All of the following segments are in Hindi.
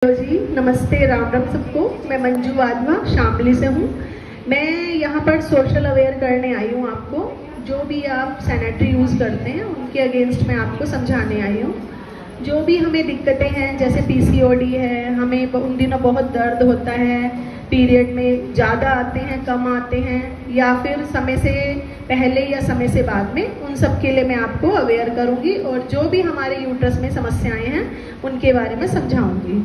हेलो जी, नमस्ते, राम राम सबको। मैं मंजू वाधवा शामली से हूँ। मैं यहाँ पर सोशल अवेयर करने आई हूँ आपको। जो भी आप सैनिटरी यूज़ करते हैं उनके अगेंस्ट मैं आपको समझाने आई हूँ। जो भी हमें दिक्कतें हैं, जैसे पीसीओडी है, हमें उन दिनों बहुत दर्द होता है, पीरियड में ज़्यादा आते हैं, कम आते हैं, या फिर समय से पहले या समय से बाद में, उन सब के लिए मैं आपको अवेयर करूँगी और जो भी हमारे यूट्रस में समस्याएं हैं उनके बारे में समझाऊँगी।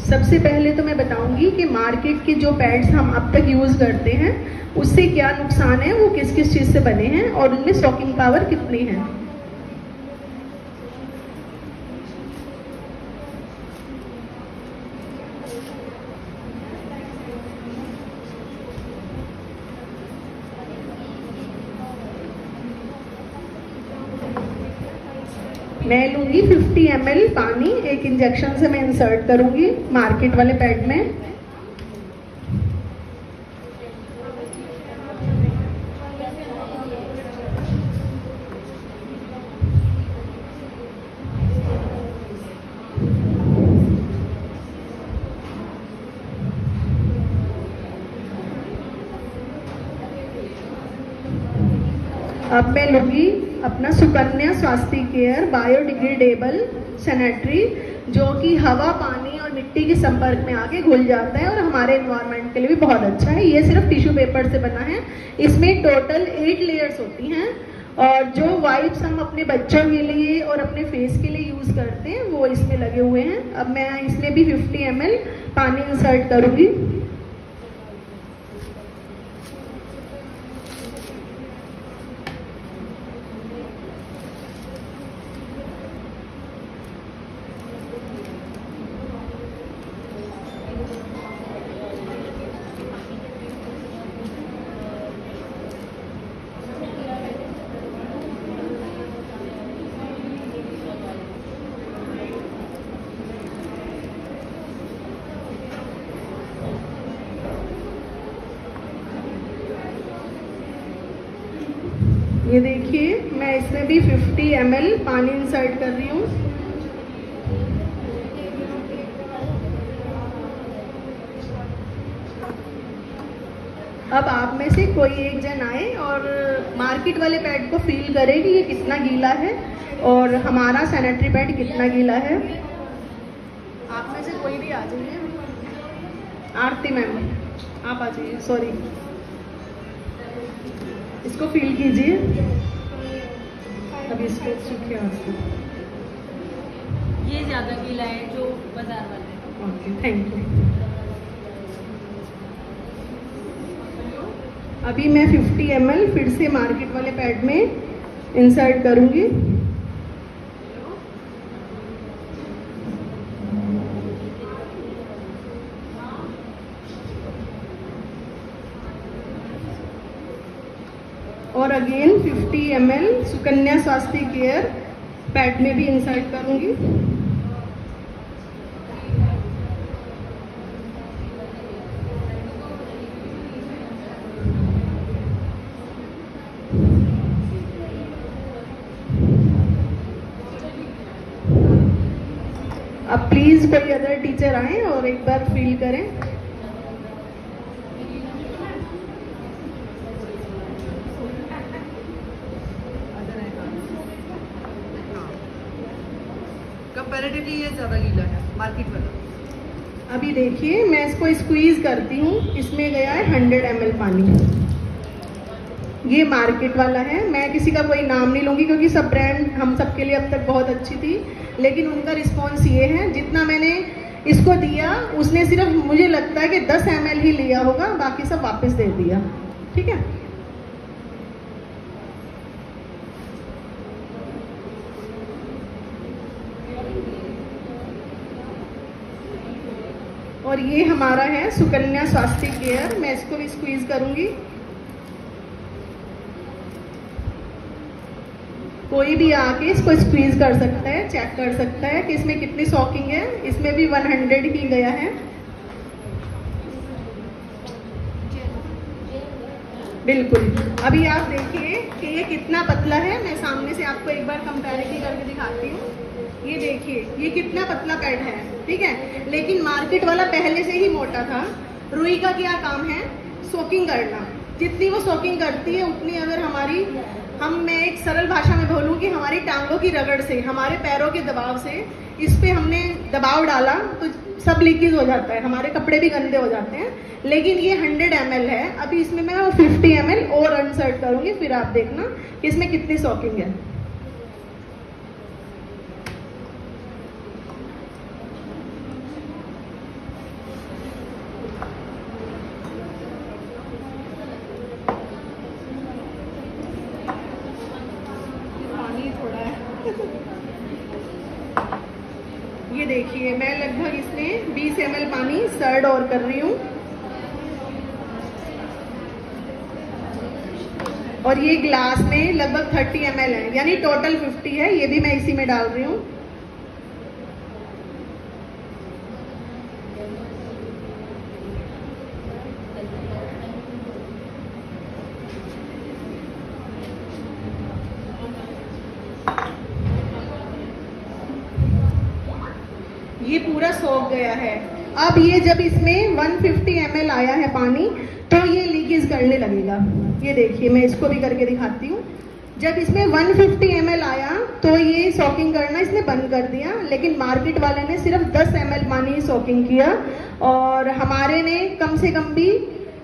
सबसे पहले तो मैं बताऊंगी कि मार्केट के जो पैड्स हम अब तक यूज़ करते हैं उससे क्या नुकसान है, वो किस किस चीज़ से बने हैं और उनमें स्टॉकिंग पावर कितनी है। मैं लूँगी 50 ml पानी, एक इंजेक्शन से मैं इंसर्ट करूँगी मार्केट वाले पैड में। अब मैं लूँगी अपना सुकन्या स्वास्थ्य केयर बायोडिग्रेडेबल सैनिटरी, जो कि हवा, पानी और मिट्टी के संपर्क में आके घुल जाता है और हमारे एनवायरनमेंट के लिए भी बहुत अच्छा है। ये सिर्फ टिश्यू पेपर से बना है। इसमें टोटल 8 लेयर्स होती हैं और जो वाइप्स हम अपने बच्चों के लिए और अपने फेस के लिए यूज़ करते हैं वो इसमें लगे हुए हैं। अब मैं इसमें भी 50 ml पानी इंसर्ट करूँगी। ये देखिए, मैं इसमें भी 50 ml पानी इंसर्ट कर रही हूँ। अब आप में से कोई एक जन आए और मार्केट वाले पैड को फील करे कि ये कितना गीला है और हमारा सैनिटरी पैड कितना गीला है। आप में से कोई भी आ जाइए। आरती मैम, आप आ जाइए। सॉरी, इसको फील कीजिए। अभी इसको सूखे हाथ से। ये ज़्यादा गीला है जो बाजार वाले। Okay, thank you. अभी मैं 50 ml फिर से मार्केट वाले पैड में इंसर्ट करूंगी। और अगेन 50 ml सुकन्या स्वास्थ्य केयर पैड में भी इंसर्ट करूंगी। अब प्लीज कोई अदर टीचर आए और एक बार फील करें। कंपैरेटिवली ये ज़्यादा गीला है मार्केट वाला। अभी देखिए, मैं इसको स्क्वीज करती हूँ। इसमें गया है 100 ml पानी। ये मार्केट वाला है। मैं किसी का कोई नाम नहीं लूँगी क्योंकि सब ब्रांड हम सब के लिए अब तक बहुत अच्छी थी, लेकिन उनका रिस्पॉन्स ये है, जितना मैंने इसको दिया उसने सिर्फ, मुझे लगता है कि 10 ml ही लिया होगा, बाकी सब वापस दे दिया। ठीक है। और ये हमारा है सुकन्या स्वास्थ्य केयर। मैं इसको भी स्क्वीज करूंगी। कोई भी आके इसको स्क्वीज कर सकता है, चेक कर सकता है कि इसमें कितनी सॉकिंग है। इसमें भी 100 ही गया है। बिल्कुल। अभी आप देखिए कि ये कितना पतला है। मैं सामने से आपको एक बार कंपैरिजन करके दिखाती हूँ। ये देखिए ये कितना पतला पैड है, ठीक है। लेकिन मार्केट वाला पहले से ही मोटा था। रुई का क्या काम है? सोकिंग करना। जितनी वो सोकिंग करती है उतनी अगर मैं एक सरल भाषा में बोलूँ कि हमारी टांगों की रगड़ से, हमारे पैरों के दबाव से इस पे हमने दबाव डाला तो सब लीकेज हो जाता है, हमारे कपड़े भी गंदे हो जाते हैं। लेकिन ये 100 ml है। अभी इसमें मैं 50 ml और इंसर्ट करूँगी, फिर आप देखना कि इसमें कितनी सॉकिंग है। पानी थोड़ा है। ये देखिए मैं लगभग इसमें 20 ml पानी सर्ड और कर रही हूँ। और ये ग्लास में लगभग 30 ml है, यानी टोटल 50 है। ये भी मैं इसी में डाल रही हूँ। ये पूरा सोख गया है। अब ये जब इसमें 150 ml आया है पानी तो ये लीकेज करने लगेगा। ये देखिए मैं इसको भी करके दिखाती हूँ। जब इसमें 150 ml आया तो ये सॉकिंग करना इसने बंद कर दिया। लेकिन मार्केट वाले ने सिर्फ 10 ml पानी सॉकिंग किया और हमारे ने कम से कम भी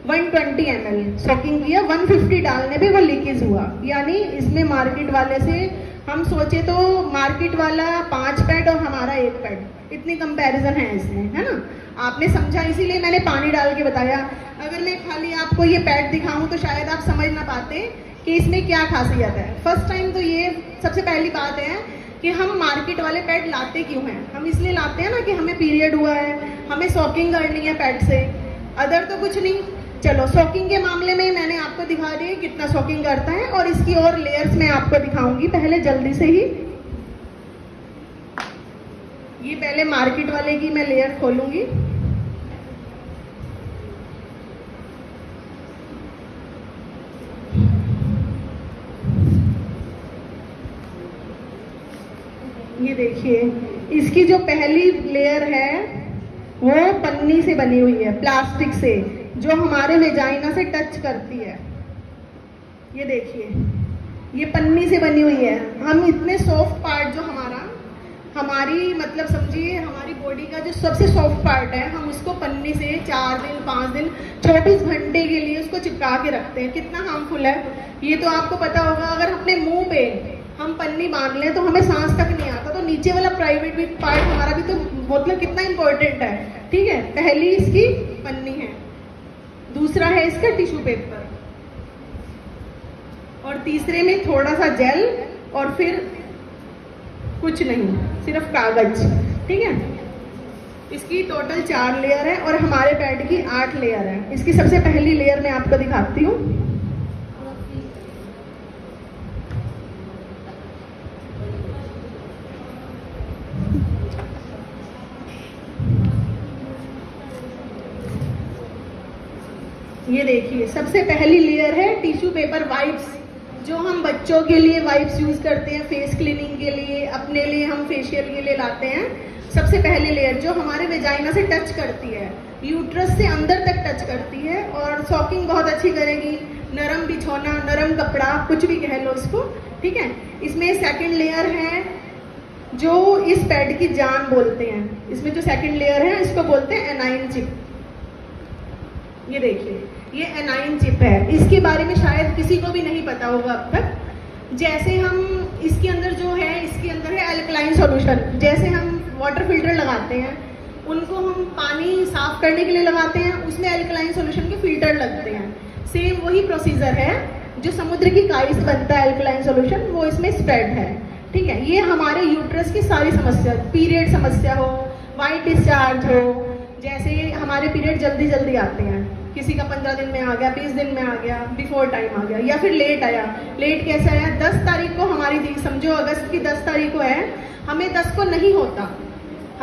120 ml सॉकिंग किया। 150 डालने पे वो लीकेज हुआ। यानी इसमें मार्केट वाले से हम सोचे तो मार्केट वाला 5 पैड और हमारा 1 पैड, इतनी कंपैरिजन है इसमें, है ना। आपने समझा, इसीलिए मैंने पानी डाल के बताया। अगर मैं खाली आपको ये पैड दिखाऊं तो शायद आप समझ ना पाते कि इसमें क्या खासियत है। फर्स्ट टाइम तो ये सबसे पहली बात है कि हम मार्केट वाले पैड लाते क्यों हैं। हम इसलिए लाते हैं ना कि हमें पीरियड हुआ है, हमें सॉकिंग करनी है पैड से, अदर तो कुछ नहीं। चलो सॉकिंग के मामले में मैंने आपको दिखा दिया कितना सॉकिंग करता है और इसकी और लेयर्स मैं आपको दिखाऊंगी। पहले जल्दी से ही ये पहले मार्केट वाले की मैं लेयर खोलूंगी। ये देखिए इसकी जो पहली लेयर है वो पन्नी से बनी हुई है, प्लास्टिक से, जो हमारे वेजाइना से टच करती है। ये देखिए ये पन्नी से बनी हुई है। हम इतने सॉफ्ट पार्ट जो हमारी मतलब समझिए हमारी बॉडी का जो सबसे सॉफ्ट पार्ट है, हम उसको पन्नी से 4 दिन 5 दिन 24 घंटे के लिए उसको चिपका के रखते हैं। कितना हार्मफुल है ये तो आपको पता होगा। अगर अपने मुंह पे हम पन्नी बांध लें तो हमें सांस तक नहीं आता, तो नीचे वाला प्राइवेट भी पार्ट हमारा भी तो मतलब कितना इंपॉर्टेंट है, ठीक है। पहली इसकी पन्नी है, दूसरा है इसका टिश्यू पेपर, और तीसरे में थोड़ा सा जेल, और फिर कुछ नहीं, सिर्फ कागज, ठीक है। इसकी टोटल 4 लेयर है और हमारे पैड की 8 लेयर है। इसकी सबसे पहली लेयर मैं आपको दिखाती हूँ। ये देखिए सबसे पहली लेयर है टिश्यू पेपर वाइप्स, जो हम बच्चों के लिए वाइप्स यूज करते हैं, फेस क्लीनिंग के लिए, अपने लिए हम फेशियल के लिए लाते हैं। सबसे पहली लेयर जो हमारे वेजाइना से टच करती है, यूट्रस से अंदर तक टच करती है और सॉकिंग बहुत अच्छी करेगी। नरम बिछौना, नरम कपड़ा, कुछ भी कह लो इसको, ठीक है। इसमें सेकंड लेयर है जो इस पैड की जान बोलते हैं। इसमें जो सेकंड लेयर है इसको बोलते हैं एनाइन चिप। ये देखिए ये एनाइन चिप है। इसके बारे में शायद किसी को भी नहीं पता होगा अब तक। जैसे हम इसके अंदर जो है, इसके अंदर है अल्कलाइन सॉल्यूशन। जैसे हम वाटर फिल्टर लगाते हैं, उनको हम पानी साफ करने के लिए लगाते हैं, उसमें अल्कलाइन सॉल्यूशन के फिल्टर लगते हैं। सेम वही प्रोसीजर है जो समुद्र की काई से बनता है अल्कलाइन सॉल्यूशन, वो इसमें स्प्रेड है, ठीक है। ये हमारे यूट्रस की सारी समस्या, पीरियड समस्या हो, वाइट डिस्चार्ज हो, जैसे हमारे पीरियड जल्दी जल्दी आते हैं, किसी का 15 दिन में आ गया, 20 दिन में आ गया, बिफोर टाइम आ गया, या फिर लेट आया। लेट कैसे आया? 10 तारीख को हमारी समझो अगस्त की 10 तारीख को है, हमें 10 को नहीं होता,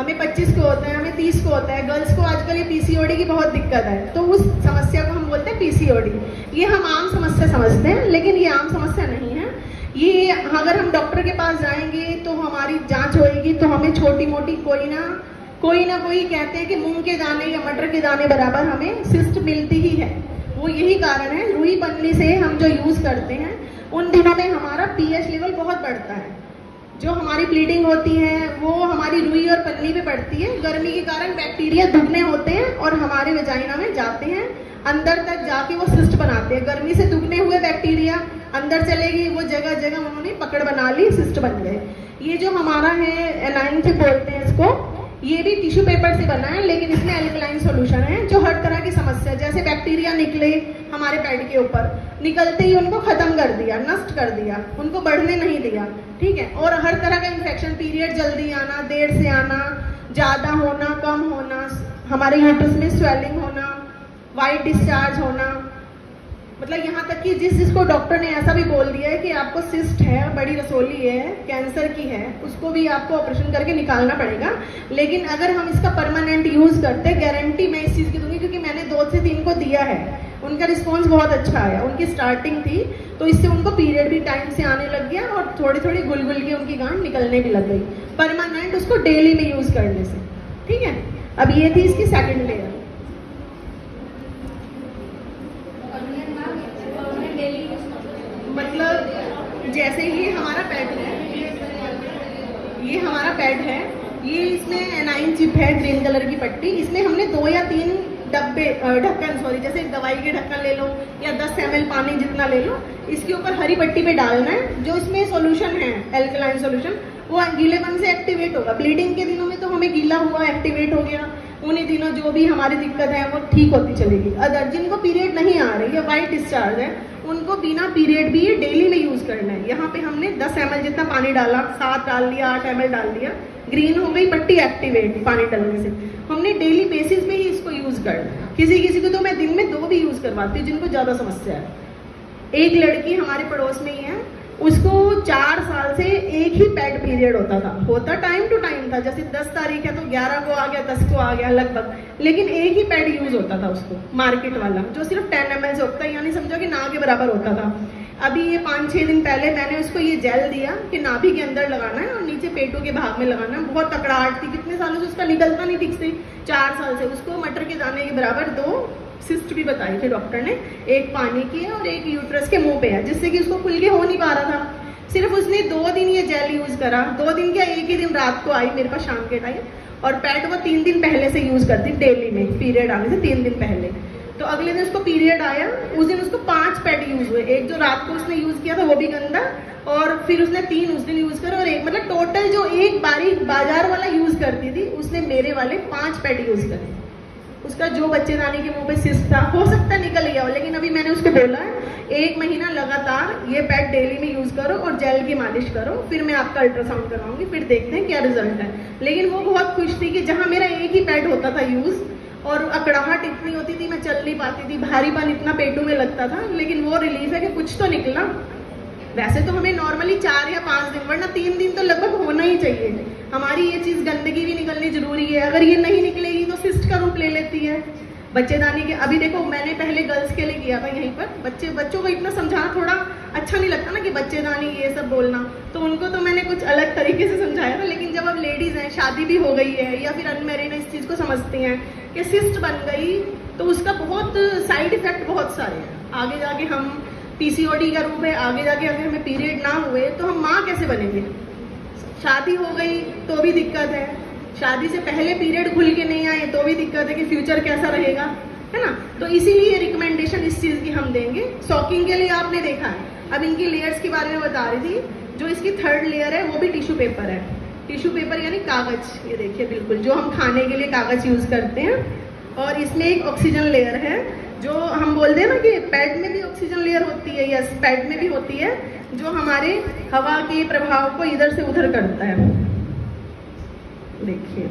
हमें 25 को होता है, हमें 30 को होता है। गर्ल्स को आजकल ये पीसीओडी की बहुत दिक्कत है, तो उस समस्या को हम बोलते हैं पीसीओडी। ये हम आम समस्या समझते हैं, लेकिन ये आम समस्या नहीं है। ये अगर हम डॉक्टर के पास जाएंगे तो हमारी जांच होएगी तो हमें छोटी मोटी कोई ना कोई कहते हैं कि मूंग के दाने या मटर के दाने बराबर हमें सिस्ट मिलती ही है। वो यही कारण है, रुई पन्नी से हम जो यूज़ करते हैं उन दिनों में हमारा पीएच लेवल बहुत बढ़ता है। जो हमारी ब्लीडिंग होती है वो हमारी रुई और पन्नी पे पड़ती है। गर्मी के कारण बैक्टीरिया दुगने होते हैं और हमारे वजाइना में जाते हैं, अंदर तक जाके वो सिस्ट बनाते हैं। गर्मी से दुगने हुए बैक्टीरिया अंदर चले गए, वो जगह जगह उन्होंने पकड़ बना ली, सिस्ट बन गए। ये जो हमारा है एनाइन से बोलते हैं इसको, ये भी टिश्यू पेपर से बना है, लेकिन इसमें एल्कलाइन सॉल्यूशन है जो हर तरह की समस्या, जैसे बैक्टीरिया निकले हमारे पैड के ऊपर, निकलते ही उनको खत्म कर दिया, नष्ट कर दिया, उनको बढ़ने नहीं दिया, ठीक है। और हर तरह का इन्फेक्शन, पीरियड जल्दी आना, देर से आना, ज़्यादा होना, कम होना, हमारे यूट्रस में स्वेलिंग होना, वाइट डिस्चार्ज होना, मतलब यहाँ तक कि जिसको डॉक्टर ने ऐसा भी बोल दिया है कि आपको सिस्ट है, बड़ी रसोली है, कैंसर की है, उसको भी आपको ऑपरेशन करके निकालना पड़ेगा। लेकिन अगर हम इसका परमानेंट यूज़ करते, गारंटी मैं इस चीज़ की दूंगी, क्योंकि मैंने 2 से 3 को दिया है, उनका रिस्पॉन्स बहुत अच्छा आया। उनकी स्टार्टिंग थी तो इससे उनको पीरियड भी टाइम से आने लग गया और थोड़ी थोड़ी गुलगुल की उनकी गांठ निकलने भी लग गई, परमानेंट उसको डेली में यूज़ करने से, ठीक है। अब ये थी इसकी सेकेंड लेयर। मतलब जैसे ये हमारा पैड है, ये हमारा पैड है, ये इसमें एनाइन चिप है, ग्रीन कलर की पट्टी, इसमें हमने 2 या 3 डब्बे ढक्कन, जैसे दवाई के ढक्कन ले लो या 10 ml पानी जितना ले लो, इसके ऊपर हरी पट्टी पे डालना है। जो इसमें सॉल्यूशन है एल्कलाइन सॉल्यूशन, वो गीलेपन से एक्टिवेट होगा। ब्लीडिंग के दिनों में तो हमें गीला हुआ एक्टिवेट हो गया, उन्हीं दिनों जो भी हमारी दिक्कत है वो ठीक होती चलेगी। अदर जिनको पीरियड नहीं आ रही है, वाइट डिस्चार्ज है, उनको बिना पीरियड भी ये डेली में यूज़ करना है। यहाँ पे हमने 10 ml जितना पानी डाला, 7 डाल दिया, 8 ml डाल दिया, ग्रीन हो गई पट्टी एक्टिवेट पानी डालने से। हमने डेली बेसिस पे ही इसको यूज़ करना है। किसी को तो मैं दिन में 2 भी यूज़ करवाती हूँ जिनको ज़्यादा समस्या है। एक लड़की हमारे पड़ोस में ही है, उसको 4 साल से एक ही पैड पीरियड होता टाइम टू टाइम था, जैसे 10 तारीख है तो 11 को आ गया, 10 को आ गया लगभग, लेकिन एक ही पैड यूज होता था उसको, मार्केट वाला, जो सिर्फ 10 ml से होता है, यानी समझो कि ना के बराबर होता था। अभी ये 5-6 दिन पहले मैंने उसको ये जेल दिया कि नाभि के अंदर लगाना है और नीचे पेटों के भाग में लगाना है। बहुत तकड़ाहट थी, कितने सालों से उसका निकलता नहीं ठीक से, 4 साल से। उसको मटर के दाने के बराबर 2 सिस्ट भी बताई थी डॉक्टर ने, एक पानी की है और एक यूट्रस के मुंह पे है, जिससे कि उसको खुल के हो नहीं पा रहा था। सिर्फ उसने 2 दिन ये जेल यूज करा, 2 दिन क्या, एक ही दिन रात को आई मेरे पास शाम के टाइम, और पैड वो 3 दिन पहले से यूज करती डेली में, पीरियड आने से 3 दिन पहले। तो अगले दिन उसको पीरियड आया, उस दिन उसको 5 पैड यूज हुए, एक जो रात को उसने यूज किया था वो भी गंदा, और फिर उसने 3 उस दिन यूज करे, और एक मतलब टोटल जो एक बारी बाजार वाला यूज करती थी उसने मेरे वाले 5 पैड यूज करे। उसका जो बच्चेदानी के मुंह पे सिस्ट था, हो सकता है निकल गया हो, लेकिन अभी मैंने उसको बोला है 1 महीना लगातार ये पैड डेली में यूज करो और जेल की मालिश करो, फिर मैं आपका अल्ट्रासाउंड करवाऊंगी, फिर देखते हैं क्या रिजल्ट है। लेकिन वो बहुत खुश थी कि जहाँ मेरा एक ही पैड होता था यूज, और अकड़ाहट इतनी होती थी, मैं चल नहीं पाती थी, भारीपन इतना पेटों में लगता था, लेकिन वो रिलीफ है कि कुछ तो निकला। वैसे तो हमें नॉर्मली 4 या 5 दिन, वरना 3 दिन तो लगभग होना ही चाहिए। हमारी ये चीज़ गंदगी भी निकलनी जरूरी है, अगर ये नहीं निकलेगी तो सिस्ट का रूप ले लेती है। बच्चेदानी के अभी देखो, मैंने पहले गर्ल्स के लिए किया था यहीं पर, बच्चों को इतना समझाना थोड़ा अच्छा नहीं लगता ना कि बच्चेदानी ये सब बोलना, तो उनको तो मैंने कुछ अलग तरीके से समझाया था। लेकिन जब अब लेडीज़ हैं, शादी भी हो गई है या फिर अनमैरिड इस चीज़ को समझती हैं कि सिस्ट बन गई तो उसका बहुत साइड इफेक्ट बहुत सारे हैं। आगे जाके हम पीसीओडी का रूप है, आगे जाके अगर हमें पीरियड ना हुए तो हम माँ कैसे बनेंगे? शादी हो गई तो भी दिक्कत है, शादी से पहले पीरियड खुल के नहीं आए तो भी दिक्कत है कि फ्यूचर कैसा रहेगा, है ना। तो इसीलिए रिकमेंडेशन इस चीज़ की हम देंगे। सॉकिंग के लिए आपने देखा है, अब इनकी लेयर्स के बारे में बता रही थी। जो इसकी 3rd लेयर है वो भी टिश्यू पेपर है। टिश्यू पेपर यानी कागज, ये देखिए बिल्कुल जो हम खाने के लिए कागज यूज करते हैं। और इसमें एक ऑक्सीजन लेयर है, जो हम बोलते हैं ना कि पैड में भी ऑक्सीजन लेयर होती है, यस पैड में भी होती है, जो हमारे हवा के प्रभाव को इधर से उधर करता है। देखिए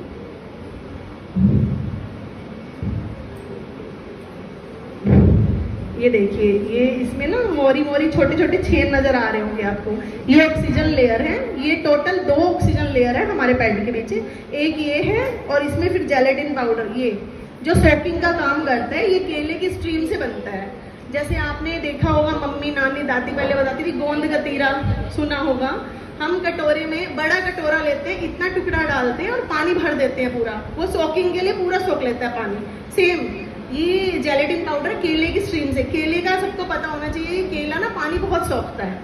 ये देखिए, ये इसमें ना मोरी मोरी छोटे छोटे छेद नजर आ रहे होंगे आपको। ये ऑक्सीजन लेयर है, ये टोटल 2 ऑक्सीजन लेयर है हमारे पैड के पीछे। एक ये है और इसमें फिर जेलेटिन पाउडर, ये जो सोकिंग का काम करता है, ये केले की स्ट्रीम से बनता है। जैसे आपने देखा होगा, मम्मी नानी दादी पहले बताती थी, गोंद गतीरा सुना होगा। हम कटोरे में बड़ा कटोरा लेते हैं, इतना टुकड़ा डालते हैं और पानी भर देते हैं पूरा, वो सोकिंग के लिए पूरा सोख लेता है पानी। सेम ये जेलेटिन पाउडर केले की स्ट्रीम से। केले का सबको पता होना चाहिए, केला ना पानी बहुत सोखता है।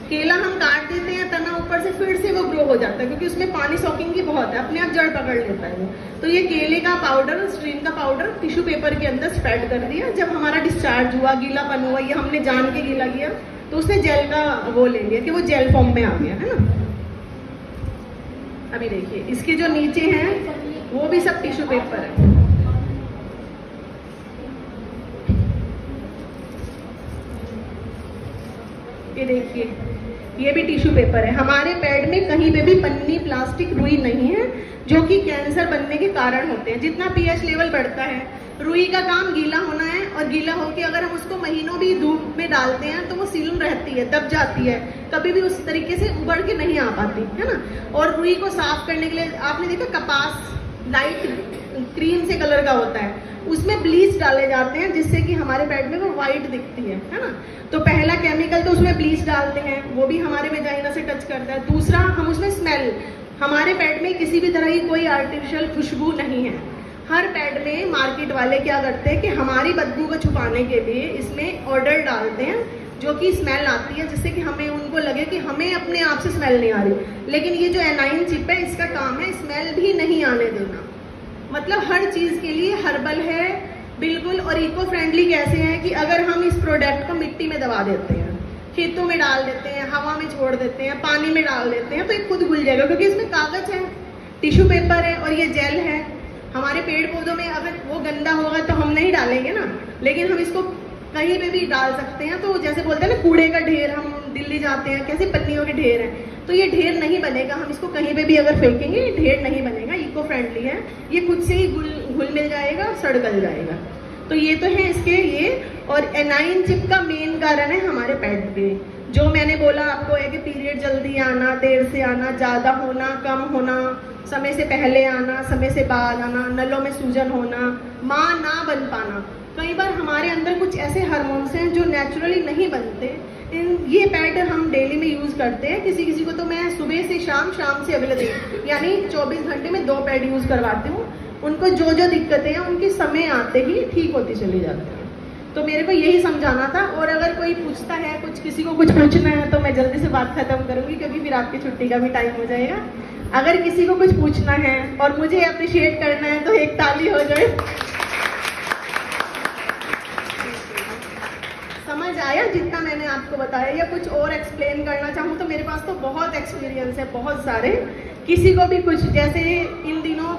केला हम काट देते हैं, तना ऊपर से फिर से वो ग्रो हो जाता है, क्योंकि उसमें पानी सॉकिंग की बहुत है, अपने आप जड़ पकड़ लेता है वो। तो ये केले का पाउडर, स्ट्रीम का पाउडर टिश्यू पेपर के अंदर स्प्रेड कर दिया। जब हमारा डिस्चार्ज हुआ, गीलापन हुआ, ये हमने जान के गीला किया, तो उसने जेल का वो ले लिया कि वो जेल फॉर्म में आ गया, है ना। अभी देखिए, इसके जो नीचे हैं वो भी सब टिश्यू पेपर है। ये देखिए, ये भी टिश्यू पेपर है। हमारे पैड में कहीं पे भी पन्नी, प्लास्टिक, रुई नहीं है, जो कि कैंसर बनने के कारण होते हैं। जितना पीएच लेवल बढ़ता है, रुई का काम गीला होना है, और गीला होके अगर हम उसको महीनों भी धूप में डालते हैं तो वो सिल्म रहती है, दब जाती है, कभी भी उस तरीके से उबड़ के नहीं आ पाती, है ना। और रुई को साफ करने के लिए आपने देखा, कपास लाइट क्रीम से कलर का होता है, उसमें ब्लीच डाले जाते हैं, जिससे कि हमारे पैड में वो वाइट दिखती है ना। तो पहला केमिकल तो उसमें ब्लीच डालते हैं, वो भी हमारे वेजाइना से टच करता है। दूसरा, हम उसमें स्मेल, हमारे पैड में किसी भी तरह की कोई आर्टिफिशियल खुशबू नहीं है। हर पैड में मार्केट वाले क्या करते हैं कि हमारी बदबू को छुपाने के लिए इसमें ऑर्डर डालते हैं, जो कि स्मेल आती है, जिससे कि हमें, उनको लगे कि हमें अपने आप से स्मेल नहीं आ रही। लेकिन ये जो एनाइन चिप है, इसका काम है स्मेल भी नहीं आने देना। मतलब हर चीज़ के लिए हर्बल है बिल्कुल। और इको फ्रेंडली कैसे है कि अगर हम इस प्रोडक्ट को मिट्टी में दबा देते हैं, खेतों में डाल देते हैं, हवा में छोड़ देते हैं, पानी में डाल देते हैं, तो ये खुद घुल जाएगा, क्योंकि इसमें कागज है, टिश्यू पेपर है और ये जेल है। हमारे पेड़ पौधों में अगर वो गंदा होगा तो हम नहीं डालेंगे ना, लेकिन हम इसको कहीं पे भी डाल सकते हैं। तो जैसे बोलते हैं ना, कूड़े का ढेर, हम दिल्ली जाते हैं, कैसे पन्नियों के ढेर हैं, तो ये ढेर नहीं बनेगा। हम इसको कहीं पे भी अगर फेंकेंगे, ये ढेर नहीं बनेगा, इको फ्रेंडली है, ये खुद से ही घुल मिल जाएगा, सड़ गल जाएगा। तो ये तो है इसके ये। और एनाइन चिप का मेन कारण है हमारे पैड पे, जो मैंने बोला आपको है कि पीरियड जल्दी आना, देर से आना, ज़्यादा होना, कम होना, समय से पहले आना, समय से बाद आना, नलों में सूजन होना, माँ ना बन पाना। कई बार हमारे अंदर कुछ ऐसे हार्मोन्स हैं जो नेचुरली नहीं बनते। ये पैड हम डेली में यूज़ करते हैं। किसी किसी को तो मैं सुबह से शाम, शाम से अगले दिन, यानी 24 घंटे में 2 पैड यूज़ करवाती हूँ। उनको जो जो दिक्कतें हैं उनके समय आते ही ठीक होती चली जाती हैं। तो मेरे को यही समझाना था। और अगर कोई पूछता है, कुछ किसी को कुछ पूछना है, तो मैं जल्दी से बात खत्म करूँगी, क्योंकि फिर आपकी छुट्टी का भी टाइम हो जाएगा। अगर किसी को कुछ पूछना है और मुझे अप्रिशिएट करना है तो एक ताली हो जाए। समझ आया जितना मैंने आपको बताया, या कुछ और एक्सप्लेन करना चाहूँ तो मेरे पास तो बहुत एक्सपीरियंस है, बहुत सारे। किसी को भी कुछ, जैसे इन दिनों